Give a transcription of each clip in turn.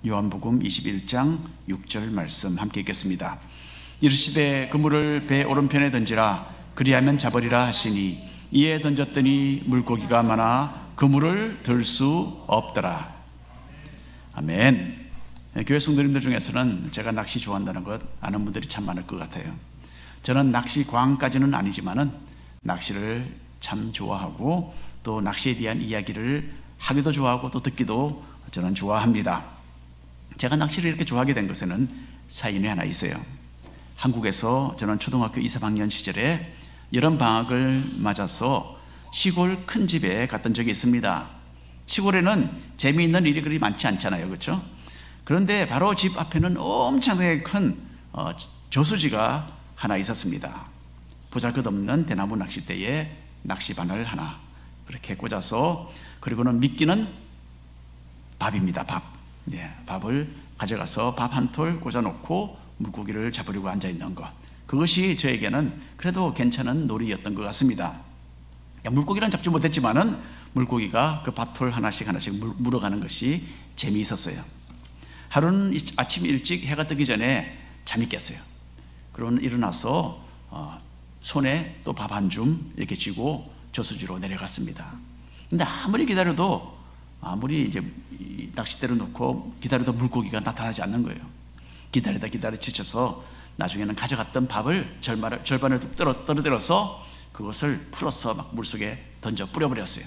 요한복음 21장 6절 말씀 함께 읽겠습니다. 이르시되 그물을 배 오른편에 던지라 그리하면 잡으리라 하시니 이에 던졌더니 물고기가 많아 그물을 들 수 없더라. 아멘. 교회 성도님들 중에서는 제가 낚시 좋아한다는 것 아는 분들이 참 많을 것 같아요. 저는 낚시 광까지는 아니지만은 낚시를 참 좋아하고 또 낚시에 대한 이야기를 하기도 좋아하고 또 듣기도 저는 좋아합니다. 제가 낚시를 이렇게 좋아하게 된 것에는 사연이 하나 있어요. 한국에서 저는 초등학교 2, 3학년 시절에 여름방학을 맞아서 시골 큰 집에 갔던 적이 있습니다. 시골에는 재미있는 일이 그리 많지 않잖아요, 그렇죠? 그런데 바로 집 앞에는 엄청나게 큰 저수지가 하나 있었습니다. 보잘것없는 대나무 낚싯대에 낚시바늘 하나 그렇게 꽂아서, 그리고는 미끼는 밥입니다. 밥. 밥을 가져가서 밥 한 톨 꽂아놓고 물고기를 잡으려고 앉아있는 것, 그것이 저에게는 그래도 괜찮은 놀이였던 것 같습니다. 물고기는 잡지 못했지만은 물고기가 그 밥톨 하나씩 물어가는 것이 재미있었어요. 하루는 아침 일찍 해가 뜨기 전에 잠이 깼어요. 그러면 일어나서 손에 또 밥 한 줌 이렇게 쥐고 저수지로 내려갔습니다. 근데 아무리 기다려도, 아무리 이제 낚싯대를 놓고 기다려도 물고기가 나타나지 않는 거예요. 기다리다 지쳐서 나중에는 가져갔던 밥을 절반을 뚝 떨어뜨려서 그것을 풀어서 막 물속에 던져 뿌려버렸어요.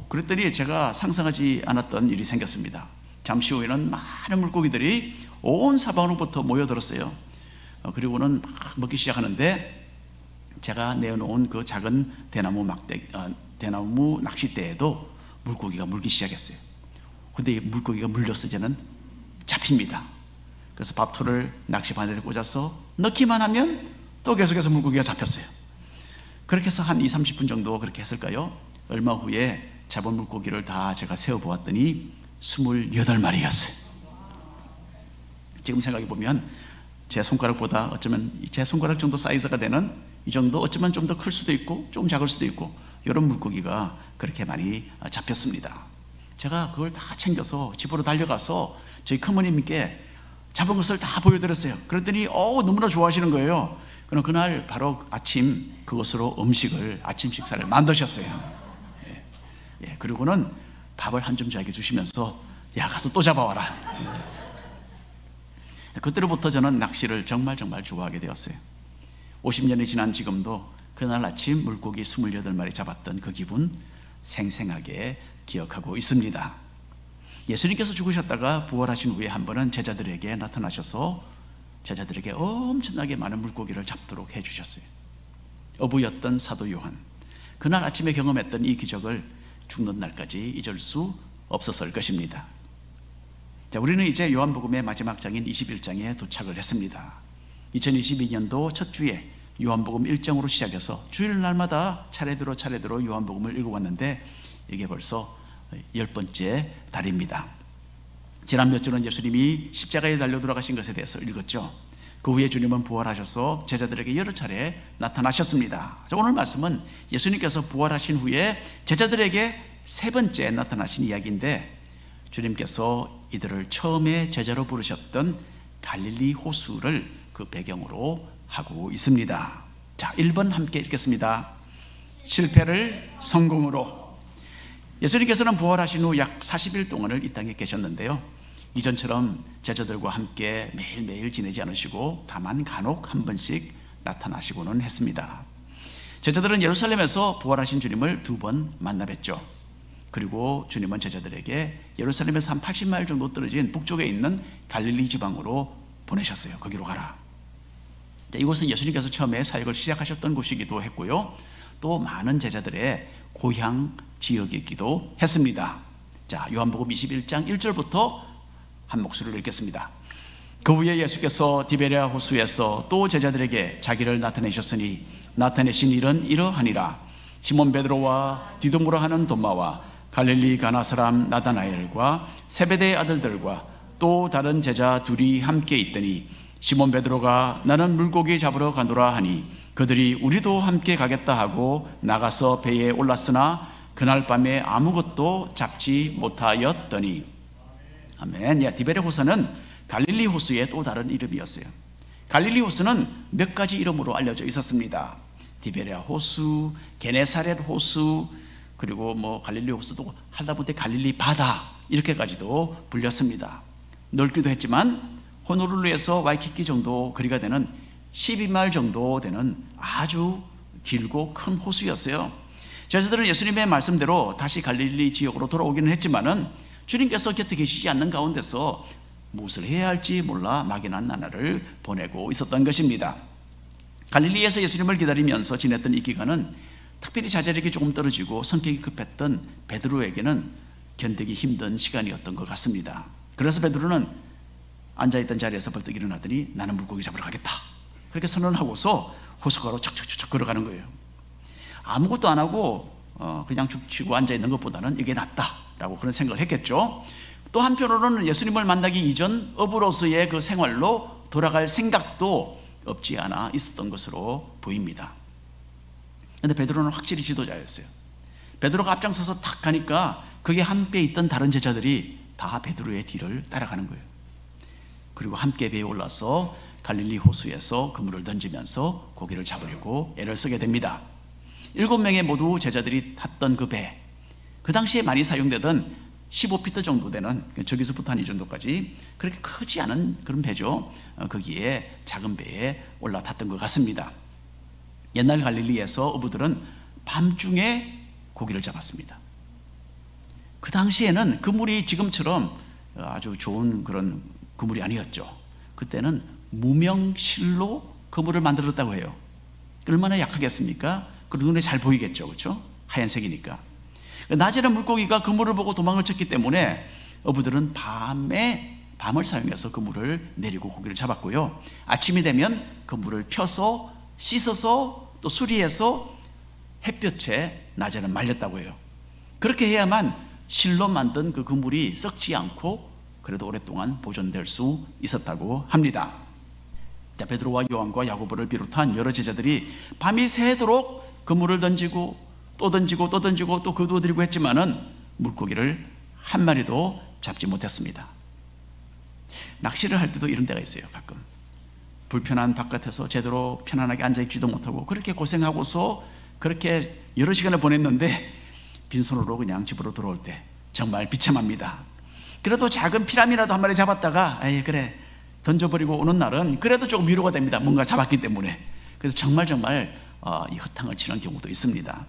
그랬더니 제가 상상하지 않았던 일이 생겼습니다. 잠시 후에는 많은 물고기들이 온 사방으로부터 모여들었어요. 그리고는 막 먹기 시작하는데, 제가 내어놓은 그 작은 대나무 낚싯대에도 물고기가 물기 시작했어요. 근데 이 물고기가 물려서 이제는 잡힙니다. 그래서 밥톨을 낚시바늘에 꽂아서 넣기만 하면 또 계속해서 물고기가 잡혔어요. 그렇게 해서 한 20-30분 정도 그렇게 했을까요? 얼마 후에 잡은 물고기를 다 제가 세어보았더니 28마리였어요. 지금 생각해보면 제 손가락보다 어쩌면 제 손가락 정도 사이즈가 되는 이 정도, 어쩌면 좀 더 클 수도 있고 좀 작을 수도 있고, 이런 물고기가 그렇게 많이 잡혔습니다. 제가 그걸 다 챙겨서 집으로 달려가서 저희 큰어머님께 잡은 것을 다 보여드렸어요. 그랬더니 너무나 좋아하시는 거예요. 그럼 그날 바로 아침 그것으로 아침 식사를 만드셨어요. 그리고는 밥을 한 점 저에게 주시면서 가서 또 잡아와라. 그때로부터 저는 낚시를 정말 좋아하게 되었어요. 50년이 지난 지금도 그날 아침 물고기 28마리 잡았던 그 기분 생생하게 기억하고 있습니다. 예수님께서 죽으셨다가 부활하신 후에 한 번은 제자들에게 나타나셔서 제자들에게 엄청나게 많은 물고기를 잡도록 해주셨어요. 어부였던 사도 요한, 그날 아침에 경험했던 이 기적을 죽는 날까지 잊을 수 없었을 것입니다. 자, 우리는 이제 요한복음의 마지막 장인 21장에 도착을 했습니다. 2022년도 첫 주에 요한복음 1장으로 시작해서 주일날마다 차례대로 요한복음을 읽어왔는데 이게 벌써 10번째 달입니다. 지난 몇 주는 예수님이 십자가에 달려 돌아가신 것에 대해서 읽었죠. 그 후에 주님은 부활하셔서 제자들에게 여러 차례 나타나셨습니다. 오늘 말씀은 예수님께서 부활하신 후에 제자들에게 세 번째 나타나신 이야기인데, 주님께서 이들을 처음에 제자로 부르셨던 갈릴리 호수를 그 배경으로 하고 있습니다. 자, 1번 함께 읽겠습니다. 실패를 성공으로. 예수님께서는 부활하신 후 약 40일 동안을 이 땅에 계셨는데요, 이전처럼 제자들과 함께 매일매일 지내지 않으시고 다만 간혹 한 번씩 나타나시고는 했습니다. 제자들은 예루살렘에서 부활하신 주님을 2번 만나 뵀죠. 그리고 주님은 제자들에게 예루살렘에서 한 80마일 정도 떨어진 북쪽에 있는 갈릴리 지방으로 보내셨어요. 거기로 가라. 이곳은 예수님께서 처음에 사역을 시작하셨던 곳이기도 했고요, 또 많은 제자들의 고향 지역이기도 했습니다. 자, 요한복음 21장 1절부터 한 목소리로 읽겠습니다. 그 후에 예수께서 디베랴 호수에서 또 제자들에게 자기를 나타내셨으니 나타내신 일은 이러하니라. 시몬 베드로와 디도모라 하는 도마와 갈릴리 가나 사람 나다나엘과 세베대의 아들들과 또 다른 제자 둘이 함께 있더니 시몬 베드로가 나는 물고기 잡으러 가노라 하니 그들이 우리도 함께 가겠다 하고 나가서 배에 올랐으나 그날 밤에 아무것도 잡지 못하였더니 아멘. 예, 디베레 호수는 갈릴리 호수의 또 다른 이름이었어요. 갈릴리 호수는 몇 가지 이름으로 알려져 있었습니다. 디베레 호수, 게네사렛 호수, 그리고 뭐 갈릴리 호수도 하다못해 갈릴리 바다 이렇게까지도 불렸습니다. 넓기도 했지만 호놀룰루에서 와이키키 정도 거리가 되는 12마일 정도 되는 아주 길고 큰 호수였어요. 제자들은 예수님의 말씀대로 다시 갈릴리 지역으로 돌아오기는 했지만은 주님께서 곁에 계시지 않는 가운데서 무엇을 해야 할지 몰라 막연한 나날을 보내고 있었던 것입니다. 갈릴리에서 예수님을 기다리면서 지냈던 이 기간은 특별히 자제력이 조금 떨어지고 성격이 급했던 베드로에게는 견디기 힘든 시간이었던 것 같습니다. 그래서 베드로는 앉아있던 자리에서 벌떡 일어나더니 나는 물고기 잡으러 가겠다, 그렇게 선언하고서 호수가로 척척척 걸어가는 거예요. 아무것도 안 하고 그냥 죽치고 앉아있는 것보다는 이게 낫다라고 그런 생각을 했겠죠. 또 한편으로는 예수님을 만나기 이전 어부로서의 그 생활로 돌아갈 생각도 없지 않아 있었던 것으로 보입니다. 그런데 베드로는 확실히 지도자였어요. 베드로가 앞장서서 탁 가니까 거기에 함께 있던 다른 제자들이 다 베드로의 뒤를 따라가는 거예요. 그리고 함께 배에 올라서 갈릴리 호수에서 그물을 던지면서 고기를 잡으려고 애를 쓰게 됩니다. 7명의 모두 제자들이 탔던 그 배, 그 당시에 많이 사용되던 15피트 정도 되는, 저기서부터 한 이 정도까지 그렇게 크지 않은 그런 배죠. 거기에 작은 배에 올라탔던 것 같습니다. 옛날 갈릴리에서 어부들은 밤중에 고기를 잡았습니다. 그 당시에는 그물이 지금처럼 아주 좋은 그런 그물이 아니었죠. 그때는 무명실로 그물을 만들었다고 해요. 얼마나 약하겠습니까? 그 눈에 잘 보이겠죠, 그렇죠? 하얀색이니까. 낮에는 물고기가 그물을 보고 도망을 쳤기 때문에 어부들은 밤을 사용해서 그물을 내리고 고기를 잡았고요. 아침이 되면 그물을 펴서 씻어서 또 수리해서 햇볕에 낮에는 말렸다고 해요. 그렇게 해야만 실로 만든 그 그물이 썩지 않고 그래도 오랫동안 보존될 수 있었다고 합니다. 베드로와 요한과 야고보를 비롯한 여러 제자들이 밤이 새도록 그물을 던지고 또 던지고 또 던지고 또 거두어들이고 했지만은 물고기를 한 마리도 잡지 못했습니다. 낚시를 할 때도 이런 때가 있어요. 가끔 불편한 바깥에서 제대로 편안하게 앉아있지도 못하고 그렇게 고생하고서 그렇게 여러 시간을 보냈는데 빈손으로 그냥 집으로 들어올 때 정말 비참합니다. 그래도 작은 피라미라도 한 마리 잡았다가 에이 그래 던져버리고 오는 날은 그래도 조금 위로가 됩니다. 뭔가 잡았기 때문에. 그래서 정말 이 허탕을 치는 경우도 있습니다.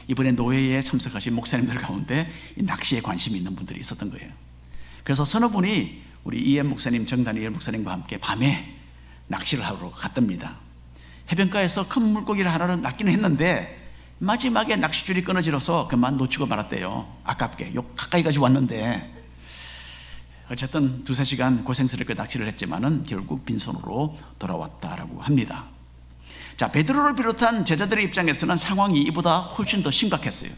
이번에 노회에 참석하신 목사님들 가운데 이 낚시에 관심이 있는 분들이 있었던 거예요. 그래서 서너 분이 우리 이엠 목사님, 정다니엘 목사님과 함께 밤에 낚시를 하러 갔답니다. 해변가에서 큰 물고기를 하나를 낚기는 했는데 마지막에 낚싯줄이 끊어지러서 그만 놓치고 말았대요. 아깝게 가까이 가지고 왔는데 어쨌든 2-3시간 고생스럽게 낚시를 했지만은 결국 빈손으로 돌아왔다라고 합니다. 자, 베드로를 비롯한 제자들의 입장에서는 상황이 이보다 훨씬 더 심각했어요.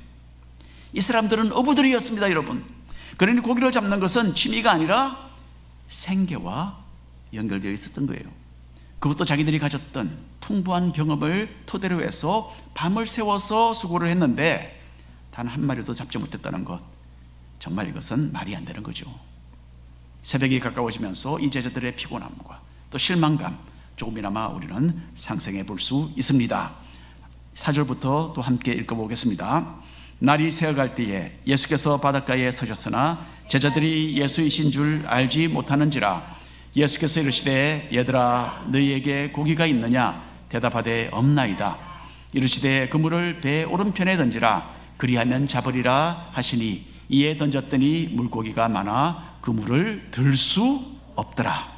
이 사람들은 어부들이었습니다, 여러분. 그러니 고기를 잡는 것은 취미가 아니라 생계와 연결되어 있었던 거예요. 그것도 자기들이 가졌던 풍부한 경험을 토대로 해서 밤을 새워서 수고를 했는데 단 한 마리도 잡지 못했다는 것, 정말 이것은 말이 안 되는 거죠. 새벽이 가까워지면서 이 제자들의 피곤함과 또 실망감 조금이나마 우리는 상상해 볼 수 있습니다. 4절부터 또 함께 읽어보겠습니다. 날이 새어갈 때에 예수께서 바닷가에 서셨으나 제자들이 예수이신 줄 알지 못하는지라. 예수께서 이르시되 얘들아 너희에게 고기가 있느냐 대답하되 없나이다. 이르시되 그물을 배 오른편에 던지라. 그리하면 잡으리라 하시니 이에 던졌더니 물고기가 많아 그물을 들 수 없더라.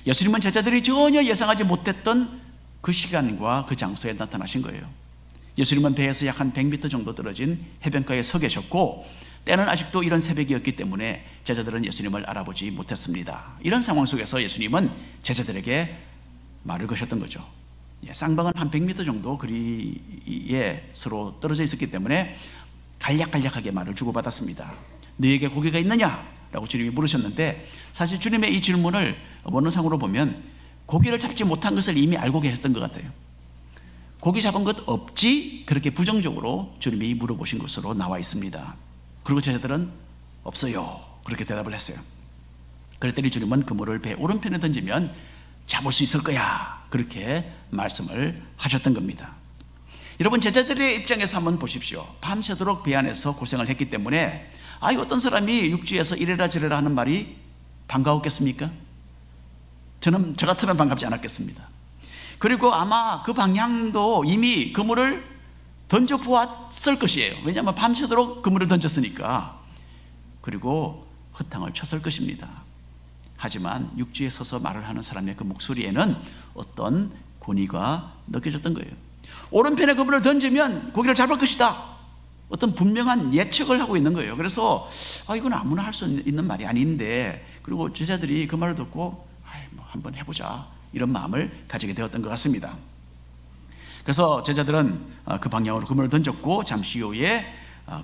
예수님은 제자들이 전혀 예상하지 못했던 그 시간과 그 장소에 나타나신 거예요. 예수님은 배에서 약 한 100m 정도 떨어진 해변가에 서 계셨고 때는 아직도 이런 새벽이었기 때문에 제자들은 예수님을 알아보지 못했습니다. 이런 상황 속에서 예수님은 제자들에게 말을 거셨던 거죠. 쌍방은 한 100m 정도 거리에 서로 떨어져 있었기 때문에 간략간략하게 말을 주고받았습니다. 너희에게 고기가 있느냐? 라고 주님이 물으셨는데 사실 주님의 이 질문을 원어상으로 보면 고기를 잡지 못한 것을 이미 알고 계셨던 것 같아요. 고기 잡은 것 없지? 그렇게 부정적으로 주님이 물어보신 것으로 나와 있습니다. 그리고 제자들은 없어요 그렇게 대답을 했어요. 그랬더니 주님은 그물을 배 오른편에 던지면 잡을 수 있을 거야, 그렇게 말씀을 하셨던 겁니다. 여러분, 제자들의 입장에서 한번 보십시오. 밤새도록 배 안에서 고생을 했기 때문에 어떤 사람이 육지에서 이래라 저래라 하는 말이 반가웠겠습니까? 저 같으면 반갑지 않았겠습니다. 그리고 아마 그 방향도 이미 그물을 던져보았을 것이에요. 왜냐하면 밤새도록 그물을 던졌으니까. 그리고 허탕을 쳤을 것입니다. 하지만 육지에 서서 말을 하는 사람의 그 목소리에는 어떤 권위가 느껴졌던 거예요. 오른편에 그물을 던지면 고기를 잡을 것이다, 어떤 분명한 예측을 하고 있는 거예요. 그래서 이건 아무나 할 수 있는 말이 아닌데, 그리고 제자들이 그 말을 듣고 뭐 한번 해보자, 이런 마음을 가지게 되었던 것 같습니다. 그래서 제자들은 그 방향으로 그물을 던졌고, 잠시 후에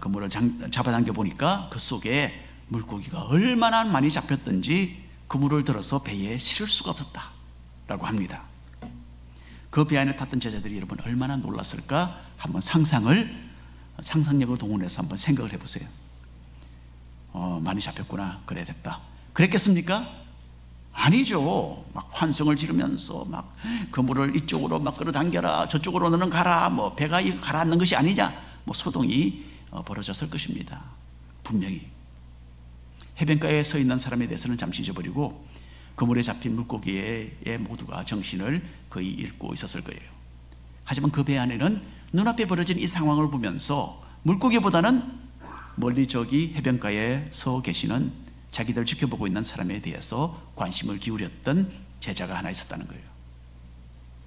그물을 잡아당겨 보니까 그 속에 물고기가 얼마나 많이 잡혔던지 그물을 들어서 배에 실을 수가 없었다라고 합니다. 그 배 안에 탔던 제자들이 여러분 얼마나 놀랐을까? 한번 상상력을 동원해서 한번 생각을 해보세요. 많이 잡혔구나, 그래 됐다, 그랬겠습니까? 아니죠. 막 환성을 지르면서 막 그물을 이쪽으로 막 끌어당겨라, 저쪽으로 너는 가라, 뭐 배가 가라앉는 것이 아니냐, 뭐 소동이 벌어졌을 것입니다. 분명히 해변가에 서 있는 사람에 대해서는 잠시 잊어버리고 그물에 잡힌 물고기에 모두가 정신을 거의 잃고 있었을 거예요. 하지만 그 배 안에는 눈앞에 벌어진 이 상황을 보면서 물고기보다는 멀리 저기 해변가에 서 계시는, 자기들 지켜보고 있는 사람에 대해서 관심을 기울였던 제자가 하나 있었다는 거예요.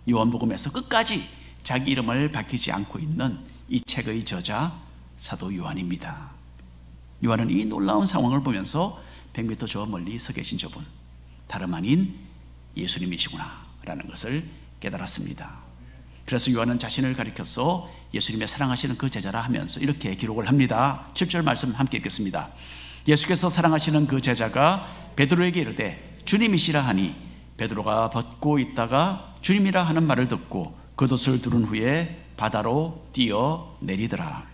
요한복음에서 끝까지 자기 이름을 밝히지 않고 있는 이 책의 저자 사도 요한입니다. 요한은 이 놀라운 상황을 보면서 100m 저 멀리 서 계신 저분, 다름 아닌 예수님이시구나 라는 것을 깨달았습니다. 그래서 요한은 자신을 가리켜서 예수님의 사랑하시는 그 제자라 하면서 이렇게 기록을 합니다. 7절 말씀 함께 읽겠습니다. 예수께서 사랑하시는 그 제자가 베드로에게 이르되 주님이시라 하니, 베드로가 벗고 있다가 주님이라 하는 말을 듣고 겉옷을 두른 후에 바다로 뛰어 내리더라.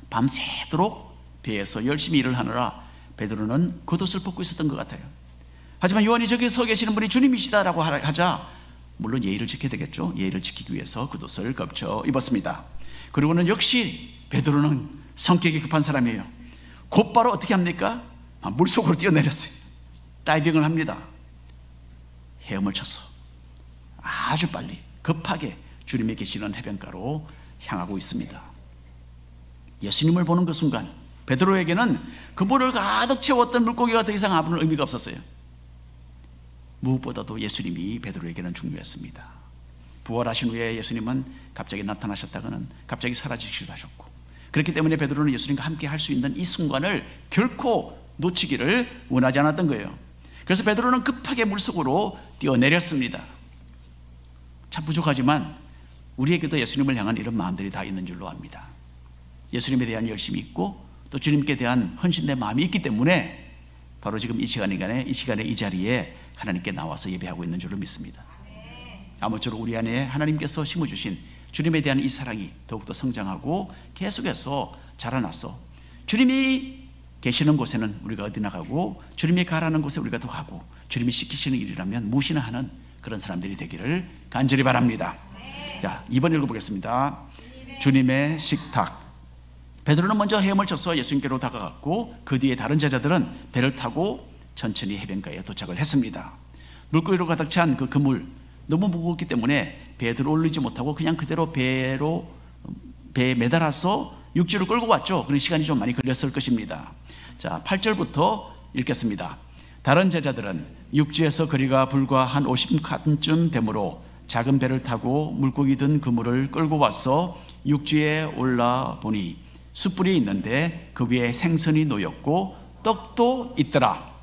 밤새도록 배에서 열심히 일을 하느라 베드로는 겉옷을 벗고 있었던 것 같아요. 하지만 요한이 저기 서 계시는 분이 주님이시다라고 하자 물론 예의를 지켜야 되겠죠. 예의를 지키기 위해서 겉옷을 걸쳐 입었습니다. 그리고는 역시 베드로는 성격이 급한 사람이에요. 곧바로 어떻게 합니까? 물속으로 뛰어내렸어요. 다이빙을 합니다. 헤엄을 쳐서 아주 빨리 급하게 주님이 계시는 해변가로 향하고 있습니다. 예수님을 보는 그 순간 베드로에게는 그물을 가득 채웠던 물고기가 더 이상 아무런 의미가 없었어요. 무엇보다도 예수님이 베드로에게는 중요했습니다. 부활하신 후에 예수님은 갑자기 나타나셨다가는 갑자기 사라지시기도 하셨고, 그렇기 때문에 베드로는 예수님과 함께 할 수 있는 이 순간을 결코 놓치기를 원하지 않았던 거예요. 그래서 베드로는 급하게 물속으로 뛰어내렸습니다. 참 부족하지만 우리에게도 예수님을 향한 이런 마음들이 다 있는 줄로 압니다. 예수님에 대한 열심이 있고 또 주님께 대한 헌신된 마음이 있기 때문에 바로 지금 이 시간에 이 자리에 하나님께 나와서 예배하고 있는 줄로 믿습니다. 아무쪼록 우리 안에 하나님께서 심어주신 주님에 대한 이 사랑이 더욱더 성장하고 계속해서 자라나서 주님이 계시는 곳에는 우리가 어디 나가고 주님이 가라는 곳에 우리가 더 가고 주님이 시키시는 일이라면 무엇이나 하는 그런 사람들이 되기를 간절히 바랍니다. 자, 2번 읽어보겠습니다. 주님의 식탁. 베드로는 먼저 헤엄을 쳐서 예수님께로 다가갔고 그 뒤에 다른 제자들은 배를 타고 천천히 해변가에 도착을 했습니다. 물고기로 가득 찬 그 그물, 너무 무겁기 때문에 배에 들어 올리지 못하고 그냥 그대로 배에 매달아서 육지로 끌고 왔죠. 그런 시간이 좀 많이 걸렸을 것입니다. 자, 8절부터 읽겠습니다. 다른 제자들은 육지에서 거리가 불과 한 50칸쯤 되므로 작은 배를 타고 물고기 든 그물을 끌고 와서 육지에 올라보니 숯불이 있는데 그 위에 생선이 놓였고 떡도 있더라.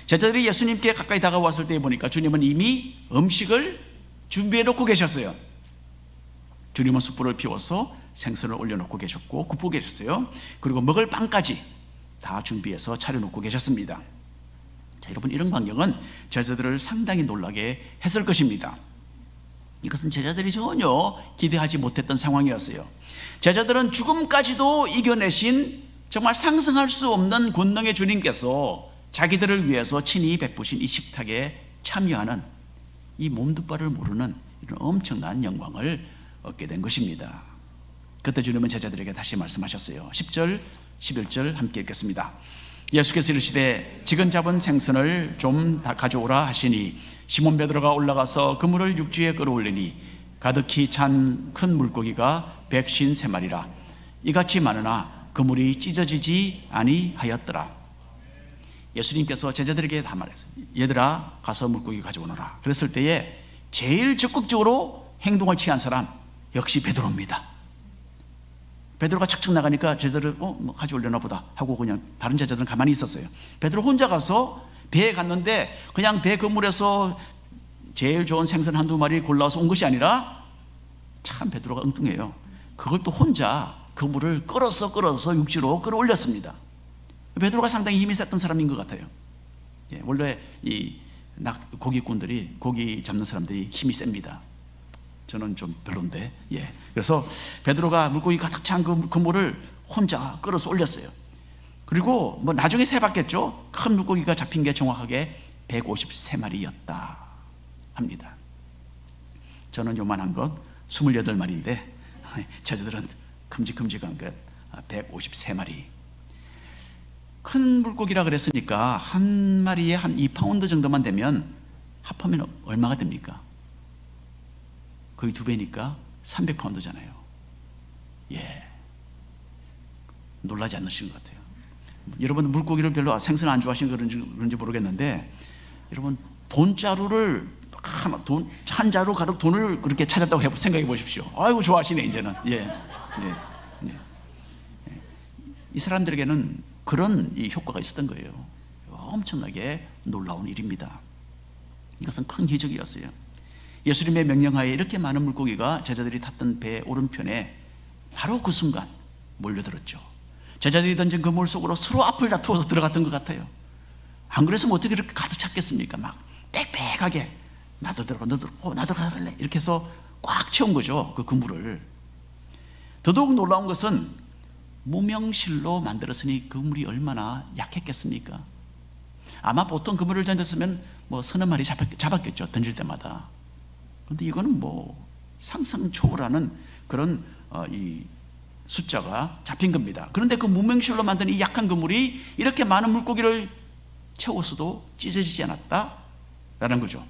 제자들이 예수님께 가까이 다가왔을 때 보니까 주님은 이미 음식을 준비해 놓고 계셨어요. 주님은 숯불을 피워서 생선을 올려놓고 계셨고 굽고 계셨어요. 그리고 먹을 빵까지 다 준비해서 차려놓고 계셨습니다. 자, 여러분, 이런 광경은 제자들을 상당히 놀라게 했을 것입니다. 이것은 제자들이 전혀 기대하지 못했던 상황이었어요. 제자들은 죽음까지도 이겨내신 정말 상상할 수 없는 권능의 주님께서 자기들을 위해서 친히 베푸신 이 식탁에 참여하는 이 몸둘 바를 모르는 이런 엄청난 영광을 얻게 된 것입니다. 그때 주님은 제자들에게 다시 말씀하셨어요. 10절, 11절 함께 읽겠습니다. 예수께서 이르시되 지금 잡은 생선을 좀 다 가져오라 하시니 시몬 베드로가 올라가서 그물을 육지에 끌어올리니 가득히 찬 큰 물고기가 153마리라 이같이 많으나 그물이 찢어지지 아니하였더라. 예수님께서 제자들에게 다 말했어요. 얘들아 가서 물고기 가져오너라. 그랬을 때에 제일 적극적으로 행동을 취한 사람 역시 베드로입니다. 베드로가 척척 나가니까 제자들은 뭐 가져오려나 보다 하고 그냥 다른 제자들은 가만히 있었어요. 베드로 혼자 가서 배에 갔는데 그냥 배 그물에서 제일 좋은 생선 한두 마리 골라서 온 것이 아니라 참 베드로가 엉뚱해요. 그걸 또 혼자 그물을 끌어서 육지로 끌어올렸습니다. 베드로가 상당히 힘이 셌던 사람인 것 같아요. 예, 원래 이 고기꾼들이 고기 잡는 사람들이 힘이 셉니다. 저는 좀 별론데, 예. 그래서 베드로가 물고기 가득 찬 그물을 혼자 끌어서 올렸어요. 그리고 뭐 나중에 세봤겠죠. 큰 물고기가 잡힌 게 정확하게 153마리였다 합니다. 저는 요만한 것 28마리인데 저들은 큼직큼직한 것 153마리. 큰 물고기라 그랬으니까 한 마리에 한 2파운드 정도만 되면 합하면 얼마가 됩니까? 거의 2배니까 300파운드잖아요. 예, 놀라지 않으신 것 같아요. 여러분 물고기를 별로 생선 안 좋아하시는 그런지 모르겠는데 여러분 돈자루를 한 자루 가득 돈을 그렇게 찾았다고 생각해 보십시오. 아이고 좋아하시네 이제는. 예. 이 사람들에게는 그런 이 효과가 있었던 거예요. 엄청나게 놀라운 일입니다. 이것은 큰 기적이었어요. 예수님의 명령하에 이렇게 많은 물고기가 제자들이 탔던 배 오른편에 바로 그 순간 몰려들었죠. 제자들이 던진 그 물 속으로 서로 앞을 다투어서 들어갔던 것 같아요. 안 그랬으면 어떻게 이렇게 가득 찼겠습니까? 막 빽빽하게 나도 들어가 너도 들어가 나도 들어갈래 이렇게 해서 꽉 채운 거죠. 그 그물을. 더더욱 놀라운 것은 무명실로 만들었으니 그 물이 얼마나 약했겠습니까? 아마 보통 그물을 던졌으면 뭐 서너 마리 잡았겠죠. 던질 때마다. 그런데 이거는 뭐 상상 초월하는 그런 이 숫자가 잡힌 겁니다. 그런데 그 무명실로 만든 이 약한 그물이 이렇게 많은 물고기를 채웠어도 찢어지지 않았다라는 거죠.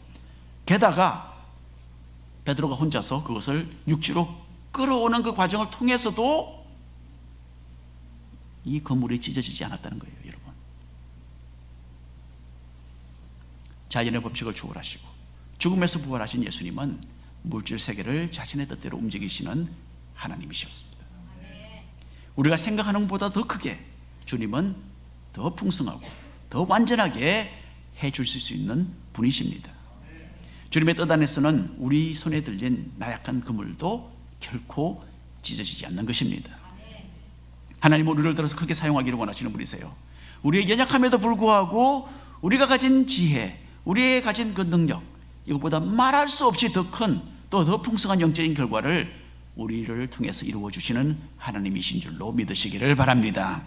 게다가 베드로가 혼자서 그것을 육지로 끌어오는 그 과정을 통해서도 이 그물이 찢어지지 않았다는 거예요, 여러분. 자연의 법칙을 초월하시고 죽음에서 부활하신 예수님은 물질 세계를 자신의 뜻대로 움직이시는 하나님이셨습니다. 우리가 생각하는 것보다 더 크게 주님은 더 풍성하고 더 완전하게 해주실 수 있는 분이십니다. 주님의 뜻 안에서는 우리 손에 들린 나약한 그물도 결코 찢어지지 않는 것입니다. 하나님은 우리를 들어서 크게 사용하기를 원하시는 분이세요. 우리의 연약함에도 불구하고 우리가 가진 지혜, 우리의 가진 그 능력, 이것보다 말할 수 없이 더 큰 또 더 풍성한 영적인 결과를 우리를 통해서 이루어 주시는 하나님이신 줄로 믿으시기를 바랍니다.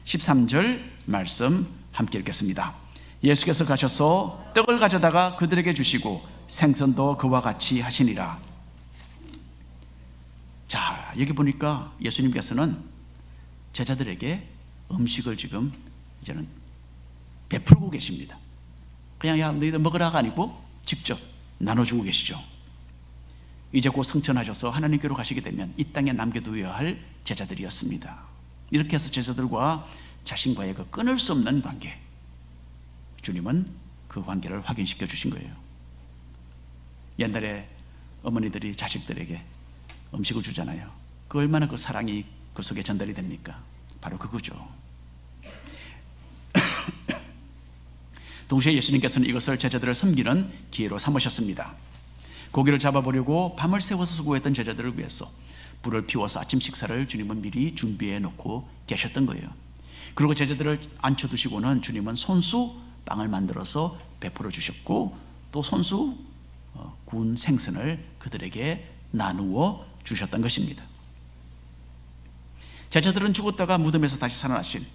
13절 말씀 함께 읽겠습니다. 예수께서 가셔서 떡을 가져다가 그들에게 주시고 생선도 그와 같이 하시니라. 자, 여기 보니까 예수님께서는 제자들에게 음식을 지금 이제는 베풀고 계십니다. 그냥 야 너희들 먹으라가 아니고 직접 나눠주고 계시죠. 이제 곧 승천하셔서 하나님께로 가시게 되면 이 땅에 남겨두어야 할 제자들이었습니다. 이렇게 해서 제자들과 자신과의 그 끊을 수 없는 관계, 주님은 그 관계를 확인시켜 주신 거예요. 옛날에 어머니들이 자식들에게 음식을 주잖아요. 그 얼마나 그 사랑이 그 속에 전달이 됩니까? 바로 그거죠. 동시에 예수님께서는 이것을 제자들을 섬기는 기회로 삼으셨습니다. 고기를 잡아보려고 밤을 새워서 수고했던 제자들을 위해서 불을 피워서 아침 식사를 주님은 미리 준비해 놓고 계셨던 거예요. 그리고 제자들을 앉혀두시고는 주님은 손수 빵을 만들어서 베풀어 주셨고 또 손수 구운 생선을 그들에게 나누어 주셨던 것입니다. 제자들은 죽었다가 무덤에서 다시 살아나신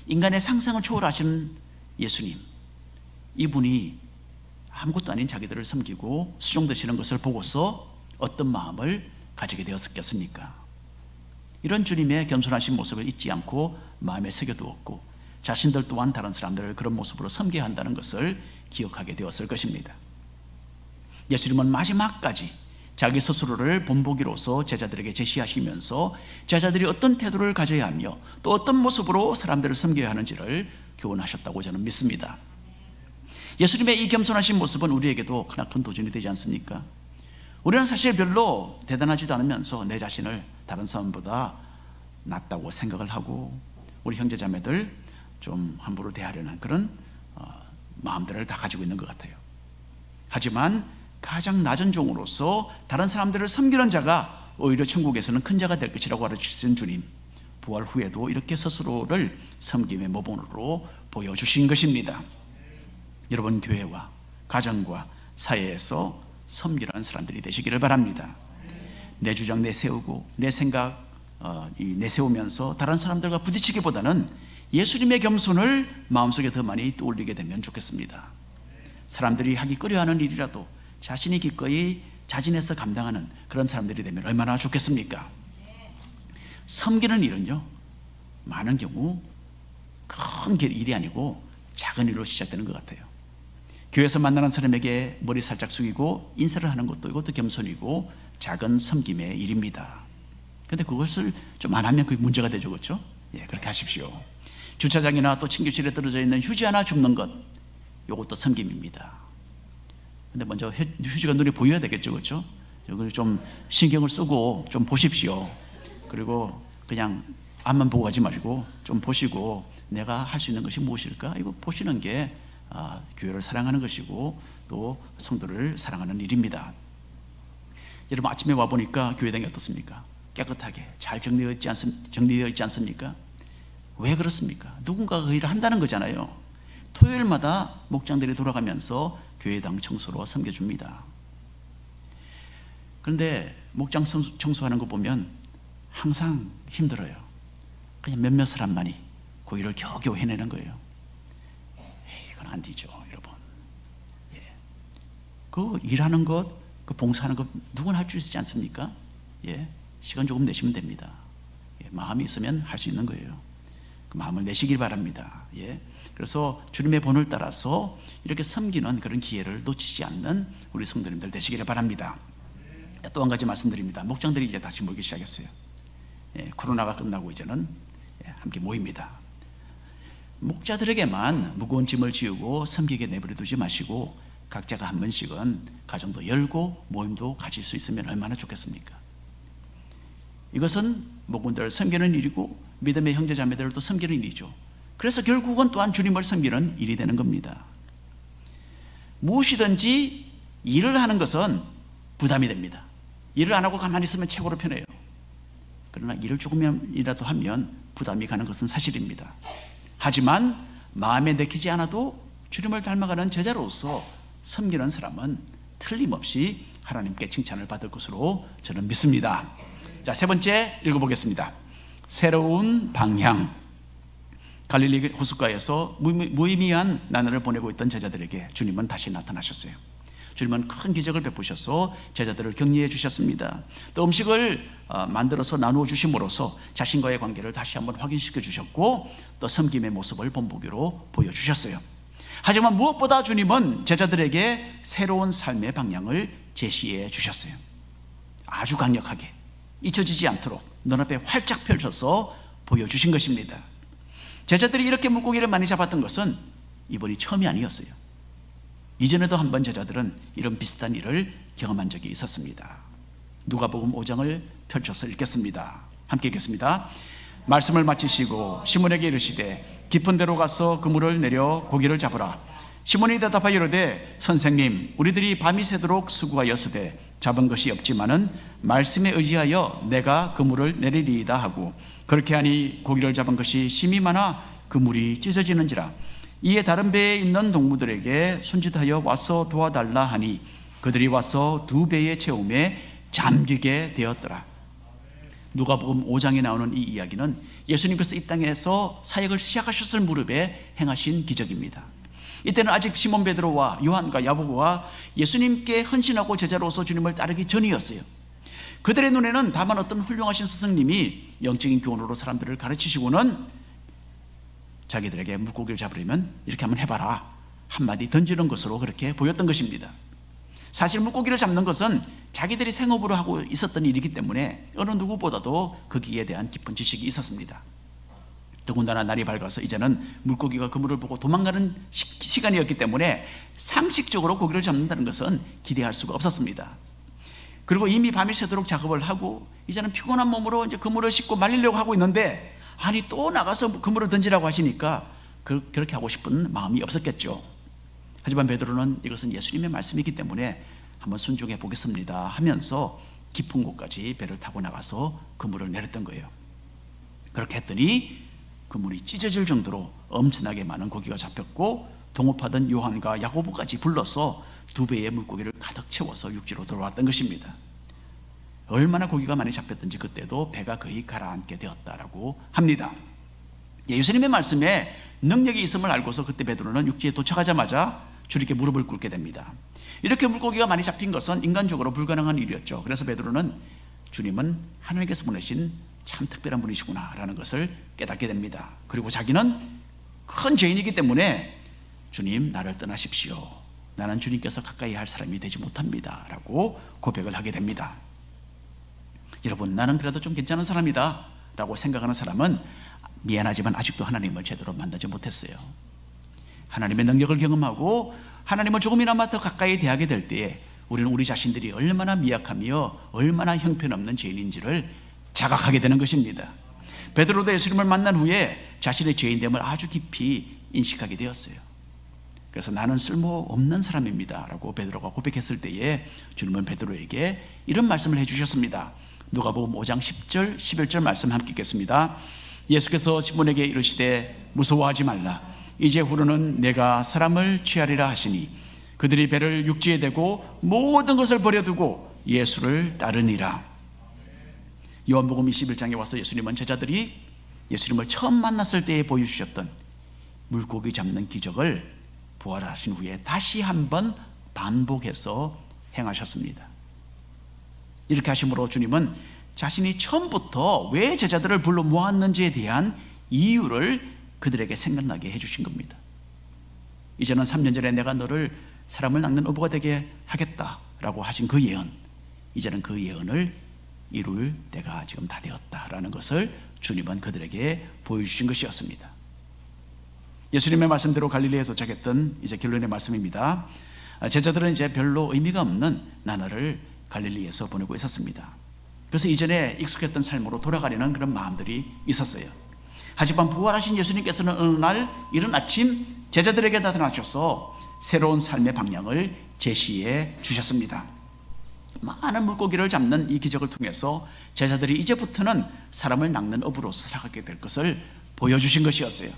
인간의 상상을 초월하시는 예수님, 이분이 아무것도 아닌 자기들을 섬기고 수종되시는 것을 보고서 어떤 마음을 가지게 되었겠습니까? 이런 주님의 겸손하신 모습을 잊지 않고 마음에 새겨두었고 자신들 또한 다른 사람들을 그런 모습으로 섬겨야 한다는 것을 기억하게 되었을 것입니다. 예수님은 마지막까지 자기 스스로를 본보기로서 제자들에게 제시하시면서 제자들이 어떤 태도를 가져야 하며 또 어떤 모습으로 사람들을 섬겨야 하는지를 교훈하셨다고 저는 믿습니다. 예수님의 이 겸손하신 모습은 우리에게도 크나큰 도전이 되지 않습니까? 우리는 사실 별로 대단하지도 않으면서 내 자신을 다른 사람보다 낫다고 생각을 하고 우리 형제자매들 좀 함부로 대하려는 그런 마음들을 다 가지고 있는 것 같아요. 하지만 가장 낮은 종으로서 다른 사람들을 섬기는 자가 오히려 천국에서는 큰 자가 될 것이라고 가르치신 주님, 부활 후에도 이렇게 스스로를 섬김의 모범으로 보여주신 것입니다. 여러분, 교회와 가정과 사회에서 섬기는 사람들이 되시기를 바랍니다. 내 주장 내세우고 내 생각 내세우면서 다른 사람들과 부딪히기보다는 예수님의 겸손을 마음속에 더 많이 떠올리게 되면 좋겠습니다. 사람들이 하기 꺼려하는 일이라도 자신이 기꺼이 자진해서 감당하는 그런 사람들이 되면 얼마나 좋겠습니까? 섬기는 일은요, 많은 경우 큰 일이 아니고 작은 일로 시작되는 것 같아요. 교회에서 만나는 사람에게 머리 살짝 숙이고 인사를 하는 것도 이것도 겸손이고 작은 섬김의 일입니다. 그런데 그것을 좀 안 하면 그게 문제가 되죠, 그렇죠? 예, 그렇게 하십시오. 주차장이나 또 침교실에 떨어져 있는 휴지 하나 줍는 것, 이것도 섬김입니다. 근데 먼저 휴지가 눈에 보여야 되겠죠, 그렇죠? 이걸 좀 신경을 쓰고 좀 보십시오. 그리고 그냥 앞만 보고 가지 말고 좀 보시고 내가 할 수 있는 것이 무엇일까? 이거 보시는 게 교회를 사랑하는 것이고 또 성도를 사랑하는 일입니다. 여러분, 아침에 와보니까 교회당이 어떻습니까? 깨끗하게 잘 정리되어 있지 않습니까? 왜 그렇습니까? 누군가가 그 일을 한다는 거잖아요. 토요일마다 목장들이 돌아가면서 교회당 청소로 섬겨줍니다. 그런데 목장 청소하는 거 보면 항상 힘들어요. 그냥 몇몇 사람만이 그 일을 겨우겨우 해내는 거예요. 이건 안 되죠, 여러분. 예. 그 일하는 것, 그 봉사하는 것 누구나 할 수 있지 않습니까? 예. 시간 조금 내시면 됩니다. 예. 마음이 있으면 할 수 있는 거예요. 그 마음을 내시길 바랍니다. 예. 그래서 주님의 본을 따라서 이렇게 섬기는 그런 기회를 놓치지 않는 우리 성도님들 되시기를 바랍니다. 또 한 가지 말씀드립니다. 목장들이 이제 다시 모이기 시작했어요. 예. 코로나가 끝나고 이제는 함께 모입니다. 목자들에게만 무거운 짐을 지우고 섬기게 내버려 두지 마시고 각자가 한 번씩은 가정도 열고 모임도 가질 수 있으면 얼마나 좋겠습니까? 이것은 목원들을 섬기는 일이고 믿음의 형제자매들을 또 섬기는 일이죠. 그래서 결국은 또한 주님을 섬기는 일이 되는 겁니다. 무엇이든지 일을 하는 것은 부담이 됩니다. 일을 안 하고 가만히 있으면 최고로 편해요. 그러나 일을 조금이라도 하면 부담이 가는 것은 사실입니다. 하지만 마음에 내키지 않아도 주님을 닮아가는 제자로서 섬기는 사람은 틀림없이 하나님께 칭찬을 받을 것으로 저는 믿습니다. 자, 세 번째 읽어보겠습니다. 새로운 방향. 갈릴리 호숫가에서 무의미한 나날을 보내고 있던 제자들에게 주님은 다시 나타나셨어요. 주님은 큰 기적을 베푸셔서 제자들을 격려해 주셨습니다. 또 음식을 만들어서 나누어 주심으로써 자신과의 관계를 다시 한번 확인시켜 주셨고 또 섬김의 모습을 본보기로 보여주셨어요. 하지만 무엇보다 주님은 제자들에게 새로운 삶의 방향을 제시해 주셨어요. 아주 강력하게 잊혀지지 않도록 눈앞에 활짝 펼쳐서 보여주신 것입니다. 제자들이 이렇게 물고기를 많이 잡았던 것은 이번이 처음이 아니었어요. 이전에도 한번 제자들은 이런 비슷한 일을 경험한 적이 있었습니다. 누가복음 5장을 펼쳐서 읽겠습니다. 함께 읽겠습니다. 말씀을 마치시고 시몬에게 이르시되 깊은 데로 가서 그물을 내려 고기를 잡으라. 시몬이 대답하여 이르되 선생님, 우리들이 밤이 새도록 수고하였으되 잡은 것이 없지만은 말씀에 의지하여 내가 그물을 내리리이다 하고 그렇게 하니 고기를 잡은 것이 심히 많아 그물이 찢어지는지라. 이에 다른 배에 있는 동무들에게 손짓하여 와서 도와달라 하니 그들이 와서 두 배의 채움에 잠기게 되었더라. 누가복음 5장에 나오는 이 이야기는 예수님께서 이 땅에서 사역을 시작하셨을 무렵에 행하신 기적입니다. 이때는 아직 시몬 베드로와 요한과 야고보와 예수님께 헌신하고 제자로서 주님을 따르기 전이었어요. 그들의 눈에는 다만 어떤 훌륭하신 스승님이 영적인 교훈으로 사람들을 가르치시고는 자기들에게 물고기를 잡으려면 이렇게 한번 해봐라 한마디 던지는 것으로 그렇게 보였던 것입니다. 사실 물고기를 잡는 것은 자기들이 생업으로 하고 있었던 일이기 때문에 어느 누구보다도 거기에 대한 깊은 지식이 있었습니다. 더군다나 날이 밝아서 이제는 물고기가 그물을 보고 도망가는 시간이었기 때문에 상식적으로 고기를 잡는다는 것은 기대할 수가 없었습니다. 그리고 이미 밤이 새도록 작업을 하고 이제는 피곤한 몸으로 이제 그물을 싣고 말리려고 하고 있는데 아니 또 나가서 그물을 던지라고 하시니까 그렇게 하고 싶은 마음이 없었겠죠. 하지만 베드로는 이것은 예수님의 말씀이기 때문에 한번 순종해 보겠습니다 하면서 깊은 곳까지 배를 타고 나가서 그물을 내렸던 거예요. 그렇게 했더니 그물이 찢어질 정도로 엄청나게 많은 고기가 잡혔고 동업하던 요한과 야고보까지 불러서 2배의 물고기를 가득 채워서 육지로 돌아왔던 것입니다. 얼마나 고기가 많이 잡혔든지 그때도 배가 거의 가라앉게 되었다라고 합니다. 예수님의 말씀에 능력이 있음을 알고서 그때 베드로는 육지에 도착하자마자 주님께 무릎을 꿇게 됩니다. 이렇게 물고기가 많이 잡힌 것은 인간적으로 불가능한 일이었죠. 그래서 베드로는 주님은 하나님께서 보내신 참 특별한 분이시구나 라는 것을 깨닫게 됩니다. 그리고 자기는 큰 죄인이기 때문에 주님 나를 떠나십시오. 나는 주님께서 가까이 할 사람이 되지 못합니다 라고 고백을 하게 됩니다. 여러분, 나는 그래도 좀 괜찮은 사람이다 라고 생각하는 사람은 미안하지만 아직도 하나님을 제대로 만나지 못했어요. 하나님의 능력을 경험하고 하나님을 조금이나마 더 가까이 대하게 될 때에 우리는 우리 자신들이 얼마나 미약하며 얼마나 형편없는 죄인인지를 자각하게 되는 것입니다. 베드로도 예수님을 만난 후에 자신의 죄인됨을 아주 깊이 인식하게 되었어요. 그래서 나는 쓸모없는 사람입니다 라고 베드로가 고백했을 때에 주님은 베드로에게 이런 말씀을 해주셨습니다. 누가복음 5장 10절 11절 말씀 함께 읽겠습니다. 예수께서 시몬에게 이르시되 무서워하지 말라. 이제후로는 내가 사람을 취하리라 하시니 그들이 배를 육지에 대고 모든 것을 버려두고 예수를 따르니라. 요한복음 21장에 와서 예수님은 제자들이 예수님을 처음 만났을 때에 보여주셨던 물고기 잡는 기적을 부활하신 후에 다시 한번 반복해서 행하셨습니다. 이렇게 하심으로 주님은 자신이 처음부터 왜 제자들을 불러 모았는지에 대한 이유를 그들에게 생각나게 해주신 겁니다. 이제는 3년 전에 내가 너를 사람을 낚는 어부가 되게 하겠다라고 하신 그 예언, 이제는 그 예언을 이룰 때가 지금 다 되었다라는 것을 주님은 그들에게 보여주신 것이었습니다. 예수님의 말씀대로 갈릴리에 도착했던 이제 결론의 말씀입니다. 제자들은 이제 별로 의미가 없는 나날을 갈릴리에서 보내고 있었습니다. 그래서 이전에 익숙했던 삶으로 돌아가려는 그런 마음들이 있었어요. 하지만 부활하신 예수님께서는 어느 날 이른 아침 제자들에게 나타나셔서 새로운 삶의 방향을 제시해 주셨습니다. 많은 물고기를 잡는 이 기적을 통해서 제자들이 이제부터는 사람을 낚는 어부로서 살아가게 될 것을 보여주신 것이었어요.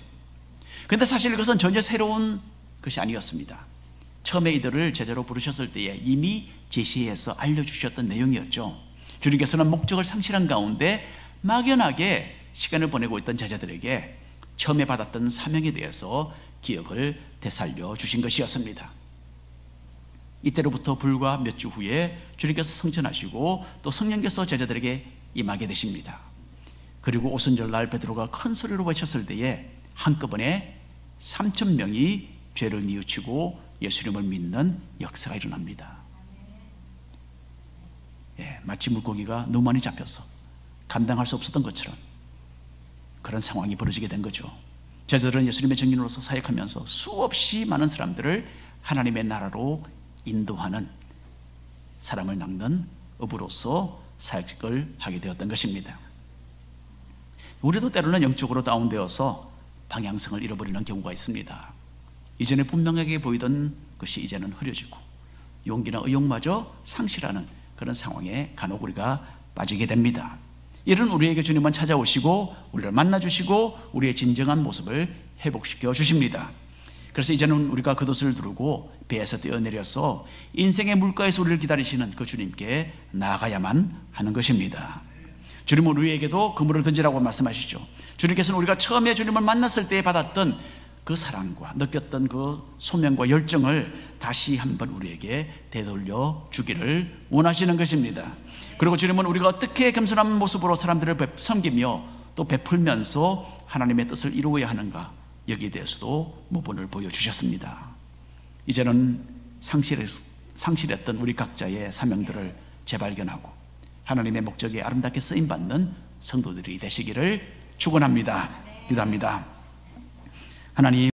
그런데 사실 그것은 전혀 새로운 것이 아니었습니다. 처음에 이들을 제자로 부르셨을 때에 이미 제시해서 알려주셨던 내용이었죠. 주님께서는 목적을 상실한 가운데 막연하게 시간을 보내고 있던 제자들에게 처음에 받았던 사명에 대해서 기억을 되살려 주신 것이었습니다. 이때로부터 불과 몇 주 후에 주님께서 성천하시고 또 성령께서 제자들에게 임하게 되십니다. 그리고 오순절날 베드로가 큰 소리로 외쳤을 때에 한꺼번에 3,000명이 죄를 뉘우치고 예수님을 믿는 역사가 일어납니다. 마치 물고기가 너무 많이 잡혀서 감당할 수 없었던 것처럼 그런 상황이 벌어지게 된 거죠. 제자들은 예수님의 증인으로서 사역하면서 수없이 많은 사람들을 하나님의 나라로 인도하는, 사람을 낚는 어부로서 사역을 하게 되었던 것입니다. 우리도 때로는 영적으로 다운되어서 방향성을 잃어버리는 경우가 있습니다. 이전에 분명하게 보이던 것이 이제는 흐려지고 용기나 의욕마저 상실하는 그런 상황에 간혹 우리가 빠지게 됩니다. 이런 우리에게 주님은 찾아오시고 우리를 만나주시고 우리의 진정한 모습을 회복시켜 주십니다. 그래서 이제는 우리가 겉옷을 두르고 배에서 뛰어내려서 인생의 물가에서 우리를 기다리시는 그 주님께 나아가야만 하는 것입니다. 주님은 우리에게도 그물을 던지라고 말씀하시죠. 주님께서는 우리가 처음에 주님을 만났을 때 받았던 그 사랑과 느꼈던 그 소명과 열정을 다시 한번 우리에게 되돌려 주기를 원하시는 것입니다. 그리고 주님은 우리가 어떻게 겸손한 모습으로 사람들을 섬기며 또 베풀면서 하나님의 뜻을 이루어야 하는가, 여기에 대해서도 모본을 보여주셨습니다. 이제는 상실했던 우리 각자의 사명들을 재발견하고 하나님의 목적에 아름답게 쓰임받는 성도들이 되시기를 축원합니다. 기도합니다. 하나님,